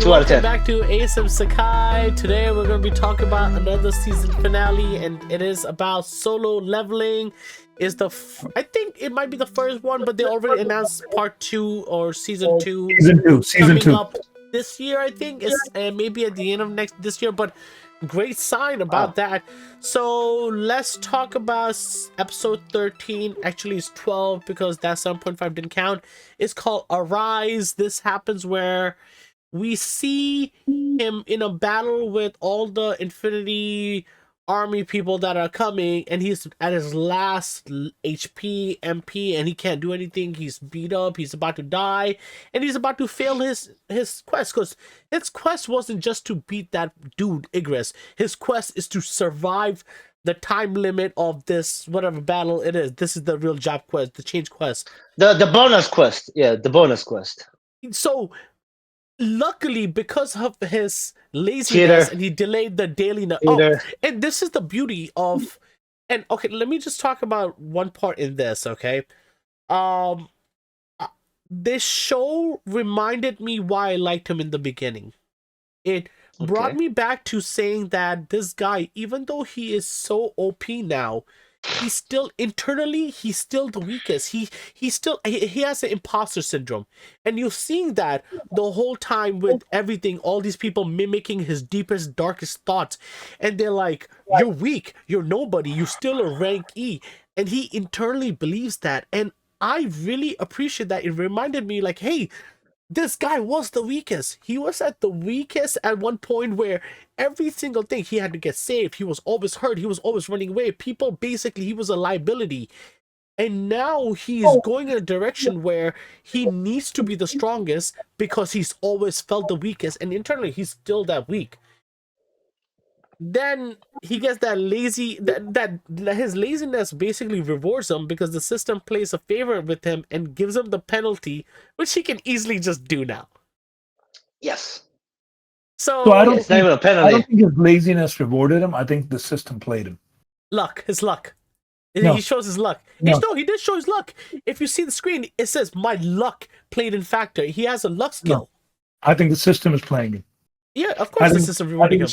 Welcome back to Ace Sakai. Today we're going to be talking about another season finale, and it is about solo leveling. Is I think it might be the first one, but they already announced part 2 or season 2 coming up this year. I think it's maybe at the end of this year, but great sign about that. So let's talk about episode 13. Actually, it's 12 because that 7.5 didn't count. It's called Arise. This happens where we see him in a battle with all the Infinity Army people that are coming, and he's at his last HP, MP, and he can't do anything. He's beat up, he's about to die, and he's about to fail his quest, because his quest wasn't just to beat that dude, Igris. His quest is to survive the time limit of this, whatever battle it is. This is the real job quest, the change quest. The bonus quest. Yeah, the bonus quest. So luckily, because of his laziness, and he delayed the daily. And this is the beauty of. And okay, let me just talk about one part in this. Okay, this show reminded me why I liked him in the beginning. It brought me back to saying that this guy, even though he is so OP now, he's still internally, he's still the weakest. He has the imposter syndrome, and you're seeing that the whole time with everything, all these people mimicking his deepest, darkest thoughts, and they're like, you're weak, you're nobody, you're still a rank E, and he internally believes that. And I really appreciate that. It reminded me, like, hey, this guy was the weakest. He was at the weakest at one point where every single thing he had to get saved. He was always hurt. He was always running away. People, basically, he was a liability. And now he's going in a direction where he needs to be the strongest because he's always felt the weakest. And internally, he's still that weak. Then he gets that lazy, that his laziness basically rewards him because the system plays a favor with him and gives him the penalty, which he can easily just do now. Yes. So I don't think his laziness rewarded him. I think the system played him. His luck. No. He shows his luck. No. He did show his luck. If you see the screen, it says my luck played in factor. He has a luck skill. No. I think the system is playing him. Yeah, of course the system rewarding him.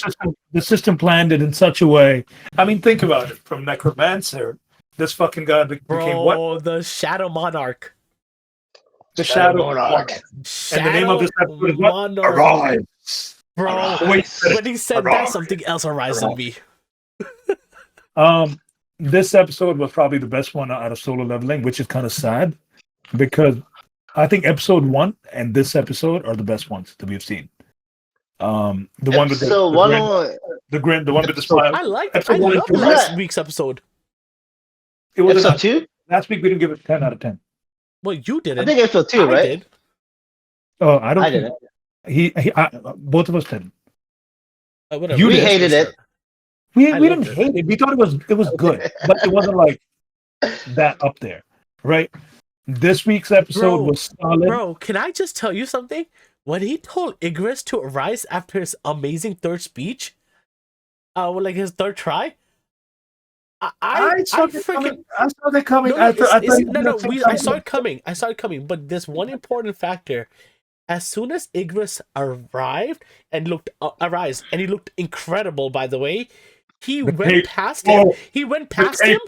The system planned it in such a way. I mean, think about it. From Necromancer, this fucking guy became what? Oh, the Shadow Monarch. The Shadow Monarch. And the name of this episode is what? Arise. Bro, when he said that, something else arises in me. This episode was probably the best one out of solo leveling, which is kind of sad because I think episode 1 and this episode are the best ones that we've seen. The one with the one with the smile. I love last week's episode. It was episode 2? Last week we didn't give it 10 out of 10. Well, you didn't. I think episode 2, right? Did. Oh, I don't. I didn't. Both of us didn't. We hated it. We didn't hate it. We thought it was good, but it wasn't like that up there, right? This week's episode was solid. Bro, can I just tell you something? When he told Igris to arise after his amazing third speech, like his third try, I saw it coming. I saw it coming. I saw it coming. But there's one important factor. As soon as Igris arrived and he looked incredible, by the way, he went past him. He went past him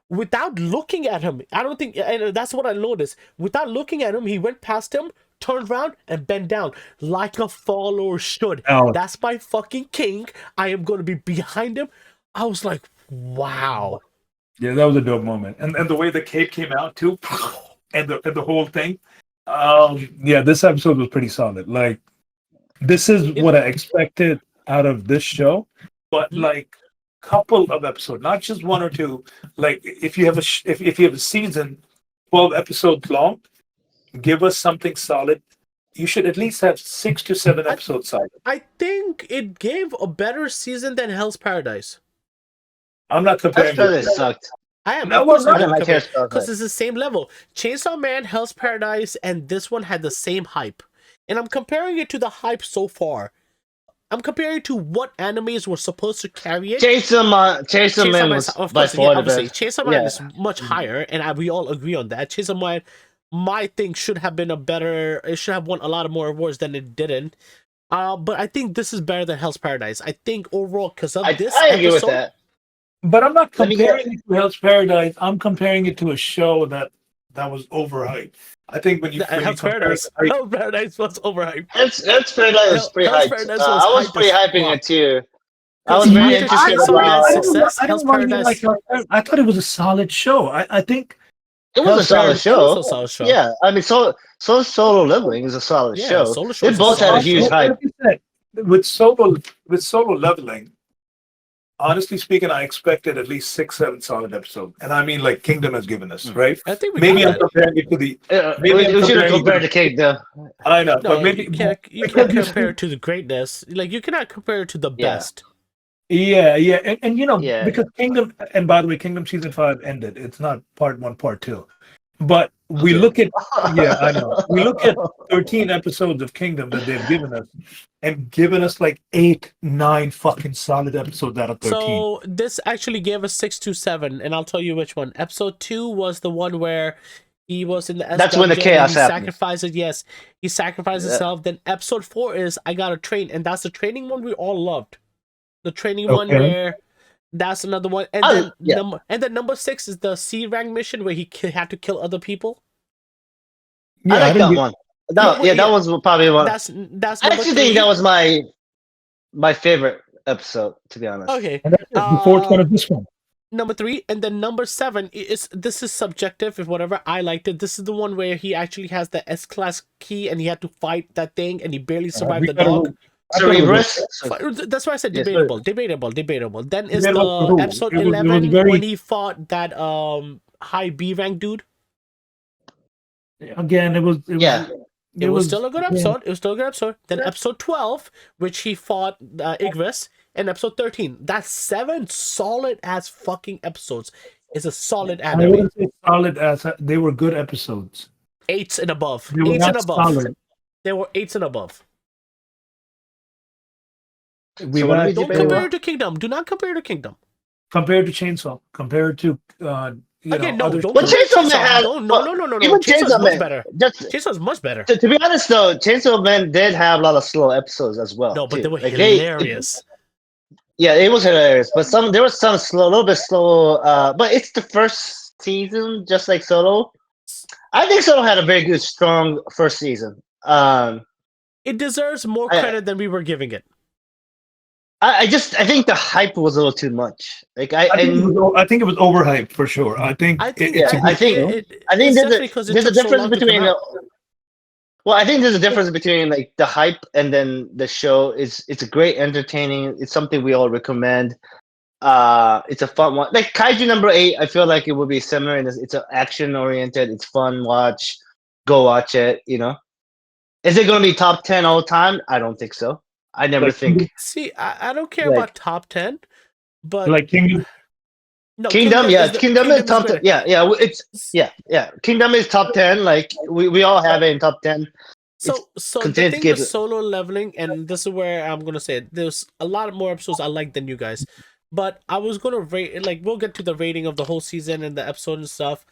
without looking at him. I don't think, and that's what I noticed. Without looking at him, he went past him, turned around, and bent down like a follower should. That's my fucking king. I am going to be behind him. I was like, wow. Yeah, that was a dope moment. And the way the cape came out too, and the whole thing. Yeah, this episode was pretty solid. Like, this is what I expected out of this show, but like couple of episodes, not just one or two. Like, if you have a season 12 episodes long, give us something solid you should at least have 6 to 7 episodes silent. I think it gave a better season than Hell's Paradise. I'm not comparing. Hell's Paradise sucked. I am. No, Of course, well, I'm I not like Hell's comparing because Paradise. it's the same level. Chainsaw Man, Hell's Paradise, and this one had the same hype, and I'm comparing it to the hype so far. I'm comparing to what animes were supposed to carry it. Chainsaw Man was of by course, far the obviously, best. Chainsaw Man is much higher, and we all agree on that. Chainsaw Man, my thing should have been a better. It should have won a lot of more awards than it didn't. But I think this is better than Hell's Paradise. I think overall, because of this I agree episode, with that. But I'm not comparing it to Hell's Paradise. I'm comparing it to a show that was overhyped. I think when you Hell's Paradise was overhyped. Hell's Paradise was pretty hyped. I was pretty hyping it too. I was very interested about success. I don't really like I thought it was a solid show. I think it was a solid show. It was a solid show. Yeah, I mean, Solo Leveling is a solid show. Solo show they both had a huge hype. With Solo Leveling, honestly speaking, I expected at least 6, 7 solid episodes, and I mean, like Kingdom has given us, right? I think maybe I'm comparing it to the. We should have compared to Kingdom. I know, no, but maybe you can't compare it to the greatness. Like you cannot compare it to the best. Yeah, and you know, because Kingdom, and by the way, Kingdom season 5 ended. It's not part 1, part 2, but we look at I know we look at 13 episodes of Kingdom that they've given us, and given us like 8, 9 fucking solid episodes out of 13. So this actually gave us 6 to 7, and I'll tell you which one. Episode 2 was the one where he was in the S. That's when the chaos happened. Sacrifices, yes, he sacrificed himself. Then episode 4 is I Gotta Train, and that's the training one we all loved. The training one where that's another one, and then number 6 is the C rank mission where he had to kill other people. I like that one. That was probably one. That's. I actually think that was my favorite episode, to be honest. Okay, and that's the fourth one of this one. Number 3, and then number 7 is this is subjective. If whatever I liked it, this is the one where he actually has the S-class key and he had to fight that thing and he barely survived the dog. That's why I said debatable. Then is the episode 11 when he fought that high B rank dude. Again, it was still a good episode. Then episode 12, which he fought Igris, and episode 13. That's 7 solid ass fucking episodes. It's a solid anime. I wouldn't say solid as they were good episodes. 8s and above. They were 8s and above. Solid. They were 8s and above. Don't compare it to Kingdom. Do not compare it to Kingdom. Compare it to Chainsaw. Compare it to don't Chainsaw Man. No. Chainsaw is much better. Chainsaw is much better. To be honest, though, Chainsaw Man did have a lot of slow episodes as well. No, but they were hilarious. It was hilarious, but there was some slow, a little bit slow. But it's the first season, just like Solo. I think Solo had a very good, strong first season. It deserves more credit than we were giving it. I think the hype was a little too much. Like I think it was overhyped for sure. I think there's a difference between. I think there's a difference between like the hype and then the show. It's a great entertaining. It's something we all recommend. It's a fun one. Like Kaiju number 8, I feel like it would be similar. And it's an action oriented. It's fun. Go watch it. You know, is it going to be top 10 all time? I don't think so. I never think. See, I don't care about top 10, but like Kingdom. No, Kingdom is top 10. Kingdom is top 10. Like we all have it in top 10. So the thing with Solo Leveling, and this is where I'm gonna say it, there's a lot more episodes I like than you guys, but I was gonna rate like we'll get to the rating of the whole season and the episode and stuff.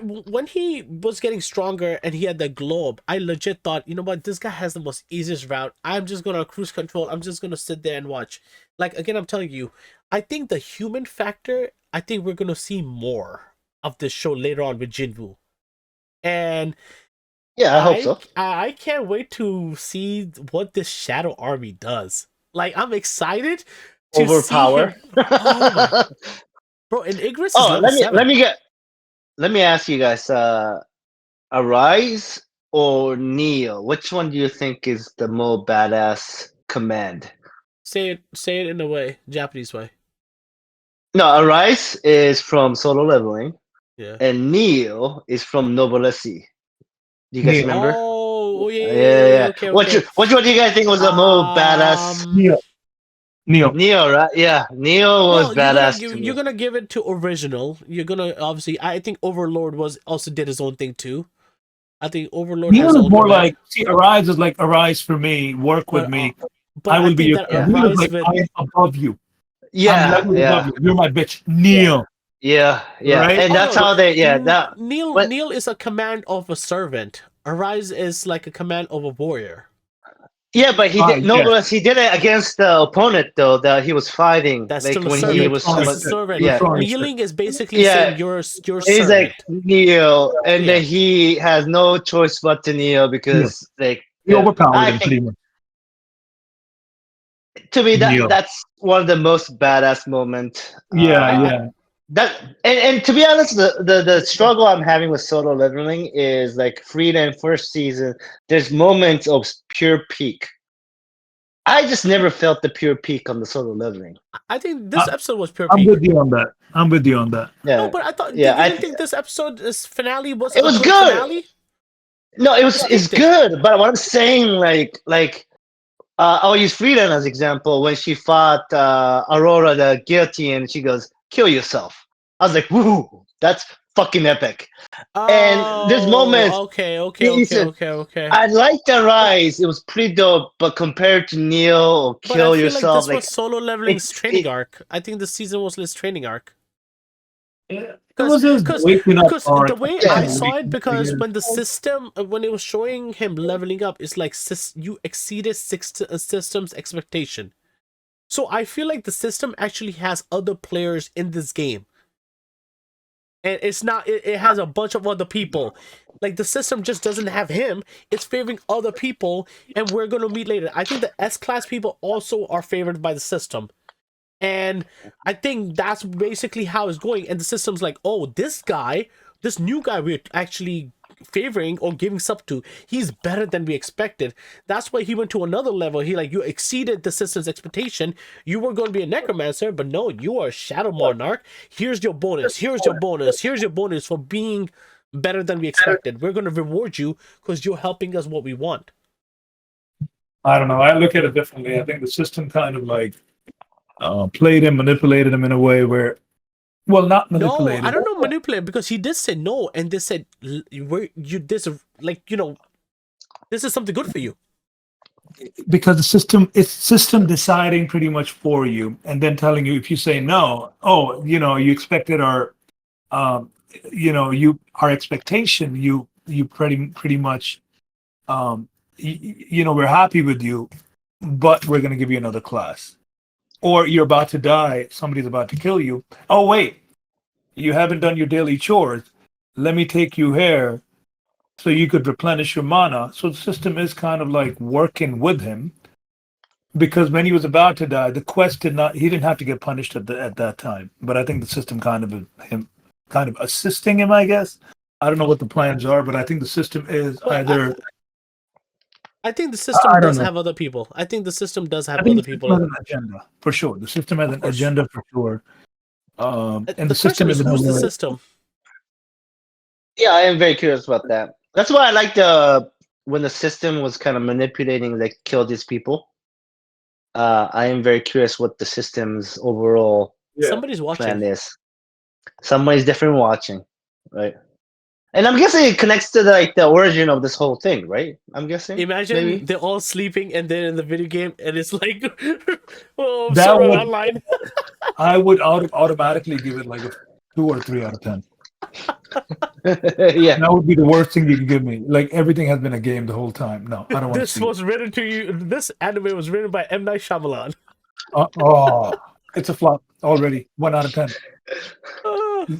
When he was getting stronger and he had the globe, I legit thought, you know what, this guy has the most easiest route. I'm just gonna cruise control. I'm just gonna sit there and watch. Like again, I'm telling you, I think the human factor. I think we're gonna see more of this show later on with Jinwoo, and I hope so. I can't wait to see what this Shadow Army does. Like I'm excited to overpower. Bro, and Igris. Let me ask you guys, Arise or Neo? Which one do you think is the more badass command? Say it in a way, Japanese way. No, Arise is from Solo Leveling. Yeah. And Neo is from Noblesse. Do you guys Neo. remember? Oh, Yeah. okay, What okay. do you guys think was the most badass? Neo. Neo, right? Yeah, Neo was Well, badass to you're me. gonna give it to original. You're gonna obviously. I think Overlord was also did his own thing too. I think Overlord Neo has his is own more command, like, see, Arise is like, Arise for me, work with but me. but I I will be think your that king. Neo is Arise like, with I am above you. I'm Yeah, levels above yeah, you. You're my bitch. Neo. yeah, Right? and oh that's no, how they. Yeah, that. But Neil is a command of a servant. Arise is like a command of a warrior. yeah, but he did no, Yeah. but he did it against the opponent though that he was fighting. That's Like still a when he You're servant. was strong That's as a somebody. shit. servant. You're Yeah, strong as shit. Kneeling is basically saying yeah. your He's like servant. Neo, and then Yeah. he has no choice but to Neo Neo. because like He overpowered I him think pretty much. to me Neo. that's one of the most badass moment. Yeah, yeah. That and to be honest, the struggle I'm having with solo leveling is like Frida first season. There's moments of pure peak. I just never felt the pure peak on the solo leveling. I think this I, episode was pure I'm peak. with you on that. I'm with you on that. No, Yeah, but I thought yeah. you didn't think this episode, this finale was It a was good good. finale? No, It's it's peaked it. good. But what I'm saying, I'll use Frida as example. When she fought Aurora the guillotine, she goes, "Kill yourself." I was like, "Woo, that's fucking epic." And there's moments. Oh, okay, okay, He okay, said, okay, okay. I like the rise. It was pretty dope, but compared to Neo or But I Kill feel like Yourself, this was like solo leveling's it's training it. arc. I think the season was his training arc. Yeah. It Because was his because waking up because the arc. way I Yeah, saw it, I because guess. when the system when it was showing him leveling up, it's like you exceeded system's expectation. So I feel like the system actually has other players in this game, and it's not. It has a bunch of other people. Like the system just doesn't have him. It's favoring other people, and we're gonna meet later. I think the S class people also are favored by the system. And I think that's basically how it's going. And the system's like, oh, this guy, this new guy we're actually favoring or giving sub to, he's better than we expected. That's why he went to another level. He like, you exceeded the system's expectation. You were going to be a necromancer, but no, you are a shadow monarch. Here's your bonus. Here's your bonus. Here's your bonus for being better than we expected. We're going to reward you because you're helping us what we want. I don't know. I look at it differently. I think the system kind of like played him, manipulated him in a way where, well, not No, I manipulated. don't know manipulate, because he did say no, and they said you this like this is something good for you. Because it's system deciding pretty much for you and then telling you if you say no, oh, you expected our our expectation, you pretty much we're happy with you, but we're going to give you another class. Or you're about to die, somebody's about to kill you. Oh wait, you haven't done your daily chores. Let me take you here so you could replenish your mana. So the system is kind of like working with him, because when he was about to die, the quest he didn't have to get punished at that time. But I think the system kind of assisting him, I guess. I don't know what the plans are, but I think the system is But either. I think the system I don't does know. have other people. I think the system does I have think other the system has people. an agenda for sure. The system has Of an course. agenda for sure. And The the question system is, is in a who's the way. system? yeah. I am very curious about that. That's why I like the when the system was kind of manipulating, like kill these people. I am very curious what the system's overall Somebody's watching. plan is. Somebody's definitely watching, right? And I'm guessing it connects to the origin of this whole thing, right? I'm guessing. Imagine Maybe. they're all sleeping and they're in the video game, and it's like, oh, That server would online. I would automatically give it like a 2 or 3 out of 10. Yeah. That would be the worst thing you can give me. Like everything has been a game the whole time. No, I don't want to This see it. was written to you. This anime was written by M. Night Shyamalan. Oh, it's a flop already. 1 out of 10.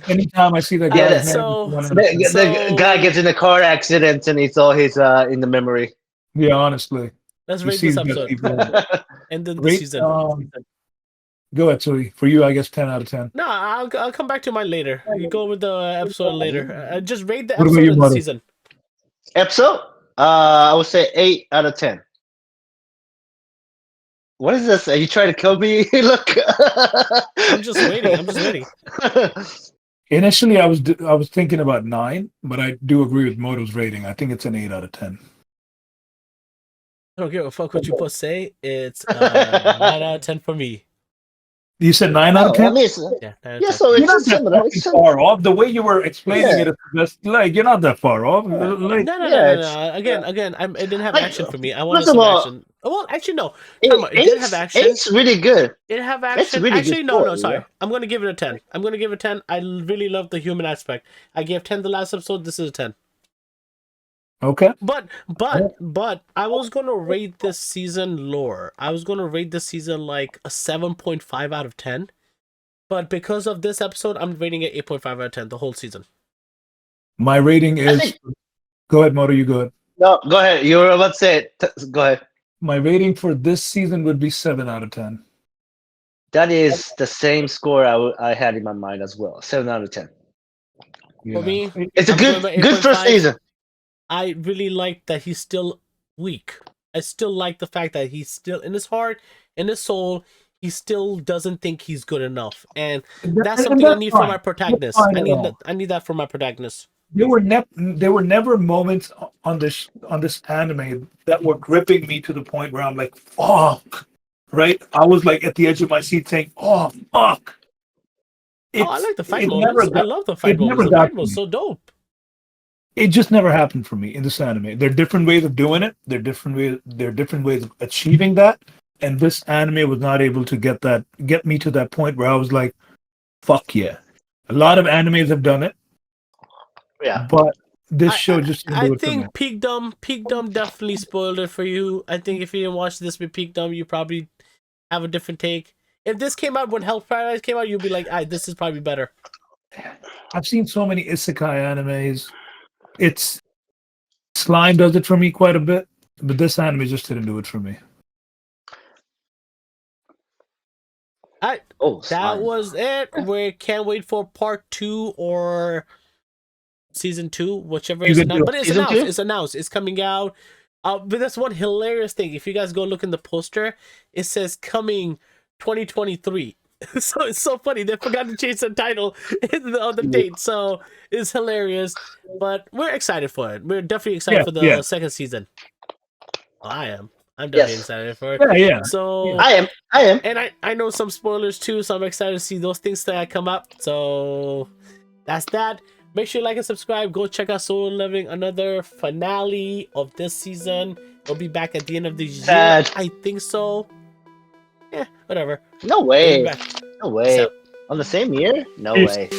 Anytime I see that Yeah, guy's the, name, it's So, 1 out of 10. the guy gets in a car accident and it's all his in the memory. Yeah, honestly, let's you rate see this the best episode. people. And then the Rate. season. Go ahead, Sui. For you, I guess 10 out of 10. No, I'll come back to mine later. You go with the episode later. Just rate the What about episode you, and the Mother? season. Episode? I would say 8 out of 10. What is this? Are you trying to kill me? Look. I'm just waiting. I'm just waiting. Initially, I was thinking about 9, but I do agree with Moto's rating. I think it's an 8 out of 10. I don't give a fuck what you both say. It's 9 out of 10 for me. You said 9 out of 10? I mean, Yeah, 9 out of yeah, 10. so You're it's not just that similar. fucking far off. The way you were explaining it, just like you're not that far off. Like, No. Again, it didn't have like, action for me. I wanted first of some all, action. Well, actually, no. It did have action. Eight's really good. It didn't have It's action. really Actually, good no. story, Sorry. yeah. I'm gonna give it a 10. I'm gonna give it a 10. I really love the human aspect. I gave 10 the last episode. This is a 10. okay. But I was gonna rate this season lower. I was gonna rate this season like a 7.5 out of 10. But because of this episode, I'm rating it 8.5 out of 10 the whole season. My rating is. Go ahead, Moto. You go ahead. No, go ahead. You were about to say it. Go ahead. My rating for this season would be 7 out of 10. That is the same score I had in my mind as well. 7 out of 10. For me, It's a good first season. I really like that he's still weak. I still like the fact that he's still in his heart, in his soul, he still doesn't think he's good enough, and that's something I need for my protagonist. I need that for my protagonist. There were never moments on this anime that were gripping me to the point where I'm like, fuck, right? I was like at the edge of my seat saying, oh fuck. I like the fight moments. I love the fight moments. The fight was so dope. It just never happened for me in this anime. There are different ways of doing it. There are different ways of achieving that. And this anime was not able to get me to that point where I was like, fuck yeah. A lot of animes have done it. Yeah. But this show just didn't do it for me. I think Peakdom definitely spoiled it for you. I think if you didn't watch this with Peakdom, you probably have a different take. If this came out when Hell Paradise came out, you'd be like, this is probably better. I've seen so many isekai animes. It's Slime does it for me quite a bit, but this anime just didn't do it for me. That was it. We can't wait for part 2 or season 2, whichever is announced. But it's announced. It's announced. It's coming out. But that's one hilarious thing. If you guys go look in the poster, it says coming 2023. So it's so funny. They forgot to change the title on the date. So it's hilarious. But we're excited for it. We're definitely excited for the second season. I am. I'm definitely excited for it. Yeah. So I am. And I know some spoilers too, so I'm excited to see those things that come up. So that's that. Make sure you like and subscribe. Go check out Solo Leveling, another finale of this season. We'll be back at the end of the year. I think so. Yeah, whatever. No way. No way. On the same year? No way.